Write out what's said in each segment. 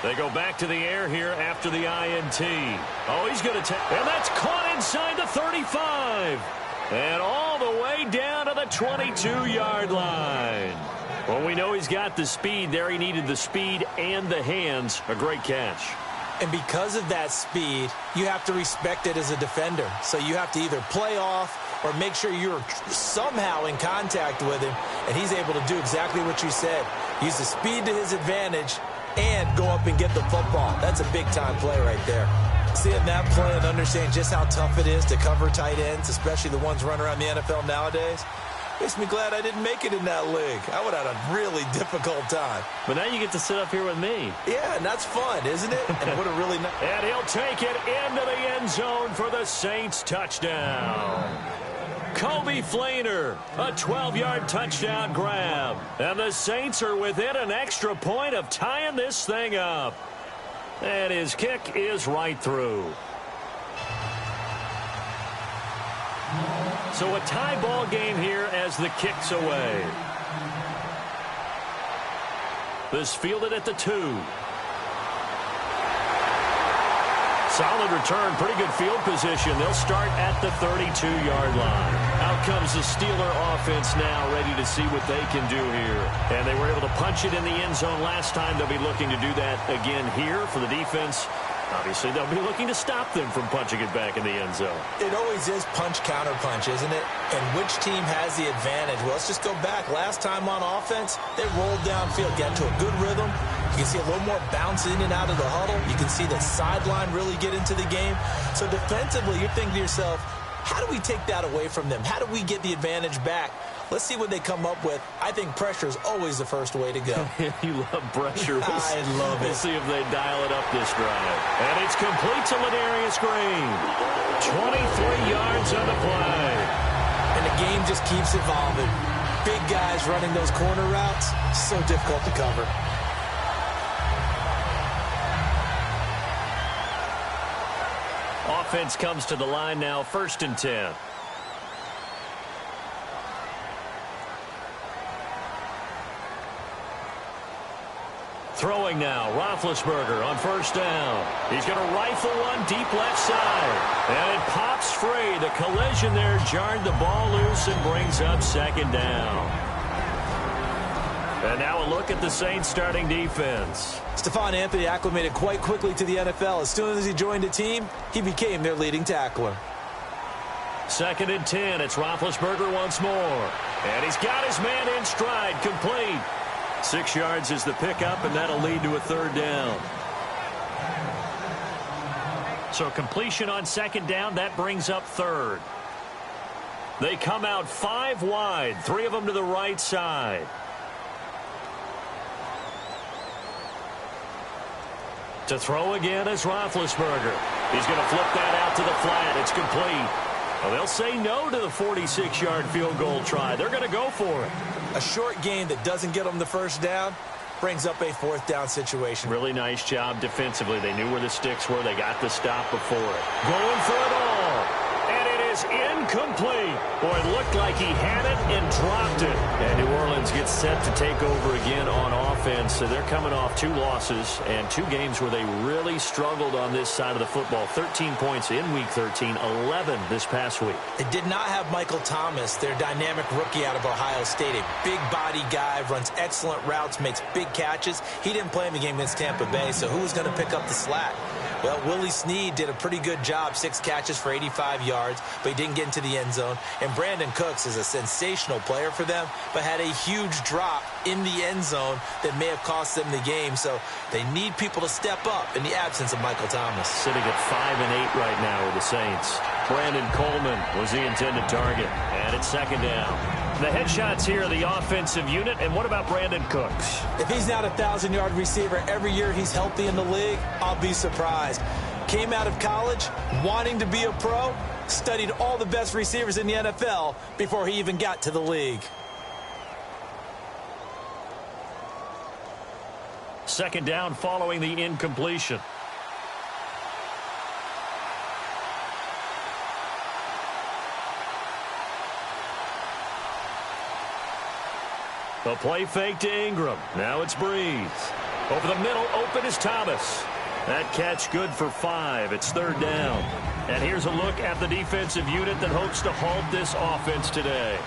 They go back to the air here after the INT. Oh, he's going to take, and that's caught inside the 35. And all the way down to the 22-yard line. Well, we know he's got the speed there. He needed the speed and the hands. A great catch. And because of that speed, you have to respect it as a defender. So you have to either play off or make sure you're somehow in contact with him. And he's able to do exactly what you said. Use the speed to his advantage and go up and get the football. That's a big-time play right there. Seeing that play and understanding just how tough it is to cover tight ends, especially the ones running around the NFL nowadays, makes me glad I didn't make it in that league. I would have had a really difficult time. But now you get to sit up here with me. Yeah, and that's fun, isn't it? And what a really nice... And he'll take it into the end zone for the Saints touchdown. Kobe Flainer, a 12-yard touchdown grab. And the Saints are within an extra point of tying this thing up. And his kick is right through. So a tie ball game here as the kick's away. This fielded at the 2. Solid return, pretty good field position. They'll start at the 32-yard line. Out comes the Steeler offense now, ready to see what they can do here. And they were able to punch it in the end zone last time. They'll be looking to do that again here for the defense. Obviously, they'll be looking to stop them from punching it back in the end zone. It always is punch-counter-punch, isn't it? And which team has the advantage? Well, let's just go back. Last time on offense, they rolled downfield, got into a good rhythm. You can see a little more bounce in and out of the huddle. You can see the sideline really get into the game. So defensively, you're thinking to yourself, how do we take that away from them? How do we get the advantage back? Let's see what they come up with. I think pressure is always the first way to go. You love pressure. I love it. We'll see if they dial it up this drive. And it's complete to Ladarius Green. 23 yards on the play. And the game just keeps evolving. Big guys running those corner routes, so difficult to cover. Offense comes to the line now, 1st and 10. Throwing now, Roethlisberger on 1st down. He's going to rifle one deep left side. And it pops free. The collision there jarred the ball loose and brings up 2nd down. And now a look at the Saints starting defense. Stephon Anthony acclimated quite quickly to the NFL. As soon as he joined the team, he became their leading tackler. 2nd and 10. It's Roethlisberger once more. And he's got his man in stride, complete. 6 yards is the pickup, and that'll lead to a 3rd down. So completion on 2nd down, that brings up 3rd. They come out 5 wide, 3 of them to the right side. To throw again is Roethlisberger. He's going to flip that out to the flat. It's complete. Well, they'll say no to the 46-yard field goal try. They're going to go for it. A short game that doesn't get them the 1st down brings up a 4th down situation. Really nice job defensively. They knew where the sticks were. They got the stop before it. Going for it all. And it is incomplete. Boy, it looked like he had it and dropped it. And New Orleans gets set to take over again on offense. So they're coming off 2 losses and 2 games where they really struggled on this side of the football. 13 points in Week 13, 11 this past week. They did not have Michael Thomas, their dynamic rookie out of Ohio State. A big body guy, runs excellent routes, makes big catches. He didn't play in the game against Tampa Bay, so who was going to pick up the slack? Well, Willie Snead did a pretty good job, 6 catches for 85 yards, but he didn't get into the end zone. And Brandon Cooks is a sensational player for them, but had a huge drop in the end zone that may have cost them the game. So they need people to step up in the absence of Michael Thomas. Sitting at 5 and 8 right now with the Saints. Brandon Coleman was the intended target, and it's 2nd down. The headshots here are the offensive unit, and what about Brandon Cooks? If he's not a 1,000-yard receiver every year he's healthy in the league, I'll be surprised. Came out of college wanting to be a pro, studied all the best receivers in the NFL before he even got to the league. 2nd down following the incompletion. The play fake to Ingram. Now it's Breeze. Over the middle, open is Thomas. That catch good for 5. It's third down. And here's a look at the defensive unit that hopes to halt this offense today.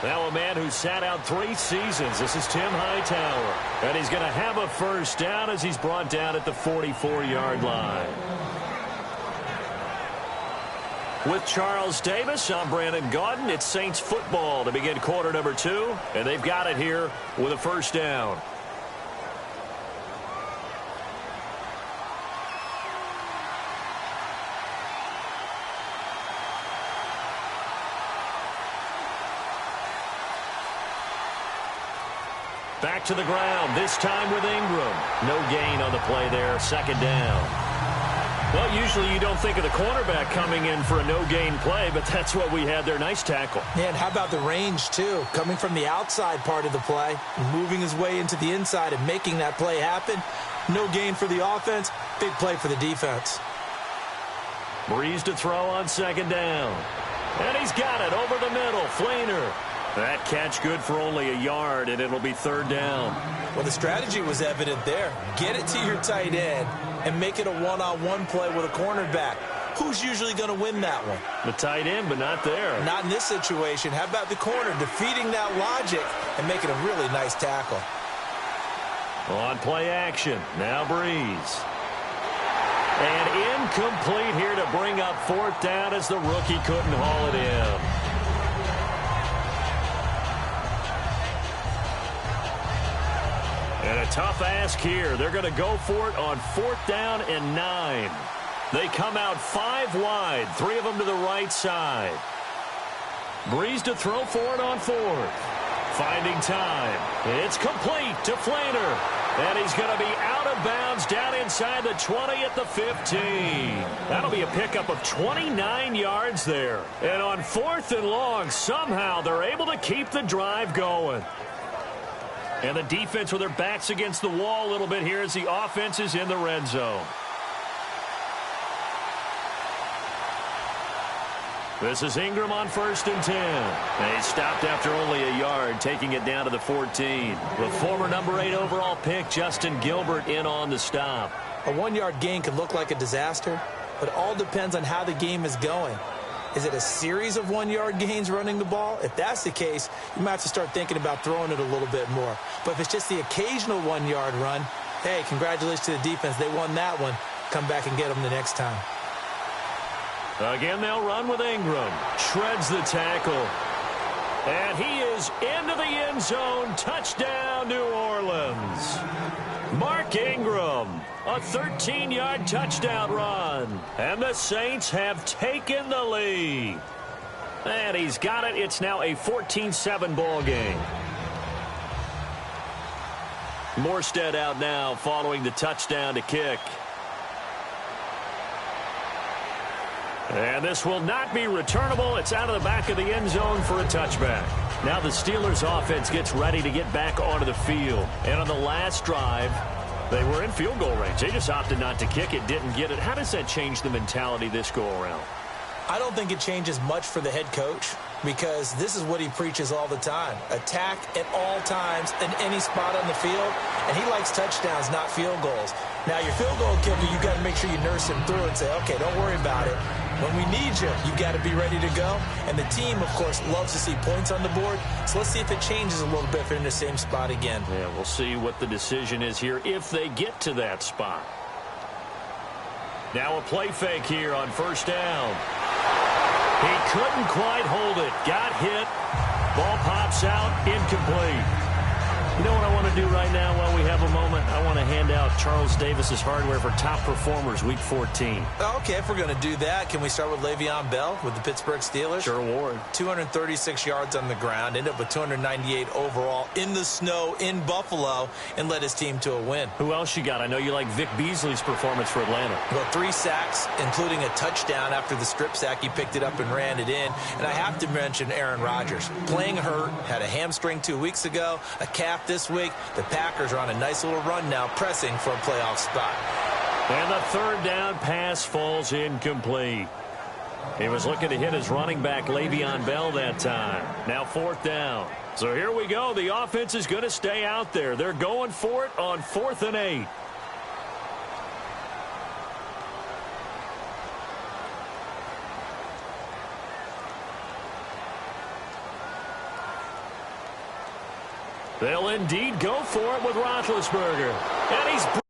Now a man who sat out 3 seasons. This is Tim Hightower. And he's going to have a first down as he's brought down at the 44-yard line. With Charles Davis, I'm Brandon Gaudin. It's Saints football to begin quarter number 2. And they've got it here with a first down. Back to the ground, this time with Ingram. No gain on the play there, second down. Well, usually you don't think of the cornerback coming in for a no-gain play, but that's what we had there. Nice tackle. Yeah, and how about the range, too? Coming from the outside part of the play, moving his way into the inside and making that play happen. No gain for the offense, big play for the defense. Breeze to throw on second down. And he's got it over the middle, Flainer. That catch good for only a yard, and it'll be third down. Well, the strategy was evident there. Get it to your tight end and make it a one-on-one play with a cornerback. Who's usually going to win that one? The tight end, but not there. Not in this situation. How about the corner defeating that logic and making a really nice tackle? On play action, now Breeze. And incomplete here to bring up fourth down as the rookie couldn't haul it in. And a tough ask here. They're going to go for it on fourth down and 9. They come out 5 wide, 3 of them to the right side. Breeze to throw for it on fourth. Finding time. It's complete to Flainer. And he's going to be out of bounds down inside the 20 at the 15. That'll be a pickup of 29 yards there. And on fourth and long, somehow they're able to keep the drive going. And the defense with their backs against the wall a little bit here as the offense is in the red zone. This is Ingram on first and 10. And he stopped after only a yard, taking it down to the 14. The former number 8 overall pick, Justin Gilbert, in on the stop. A 1-yard gain could look like a disaster, but it all depends on how the game is going. Is it a series of 1-yard gains running the ball? If that's the case, you might have to start thinking about throwing it a little bit more. But if it's just the occasional 1-yard run, hey, congratulations to the defense. They won that one. Come back and get them the next time. Again, they'll run with Ingram. Shreds the tackle. And he is into the end zone. Touchdown, New Orleans. Mark Ingram, a 13-yard touchdown run. And the Saints have taken the lead. And he's got it. It's now a 14-7 ball game. Morstead out now following the touchdown to kick. And this will not be returnable. It's out of the back of the end zone for a touchback. Now the Steelers offense gets ready to get back onto the field. And on the last drive, they were in field goal range. They just opted not to kick it, didn't get it. How does that change the mentality this go around? I don't think it changes much for the head coach because this is what he preaches all the time. Attack at all times in any spot on the field, and he likes touchdowns, not field goals. Now, your field goal kicker, you got to make sure you nurse him through and say, okay, don't worry about it. When we need you, you got to be ready to go. And the team, of course, loves to see points on the board. So let's see if it changes a little bit if they're in the same spot again. Yeah, we'll see what the decision is here if they get to that spot. Now a play fake here on first down. He couldn't quite hold it. Got hit. Ball pops out. Incomplete. You know what I want to do right now while we have a moment? I want to hand out Charles Davis's hardware for top performers week 14. Okay, if we're going to do that, can we start with Le'Veon Bell with the Pittsburgh Steelers? Sure, Ward. 236 yards on the ground, ended up with 298 overall in the snow in Buffalo, and led his team to a win. Who else you got? I know you like Vic Beasley's performance for Atlanta. Well, 3 sacks, including a touchdown after the strip sack. He picked it up and ran it in. And I have to mention Aaron Rodgers. Playing hurt, had a hamstring 2 weeks ago, a calf this week. The Packers are on a nice little run now, pressing for a playoff spot. And the third down pass falls incomplete. He was looking to hit his running back, Le'Veon Bell, that time. Now 4th down. So here we go. The offense is going to stay out there. They're going for it on 4th and 8. They'll indeed go for it with Roethlisberger. And he's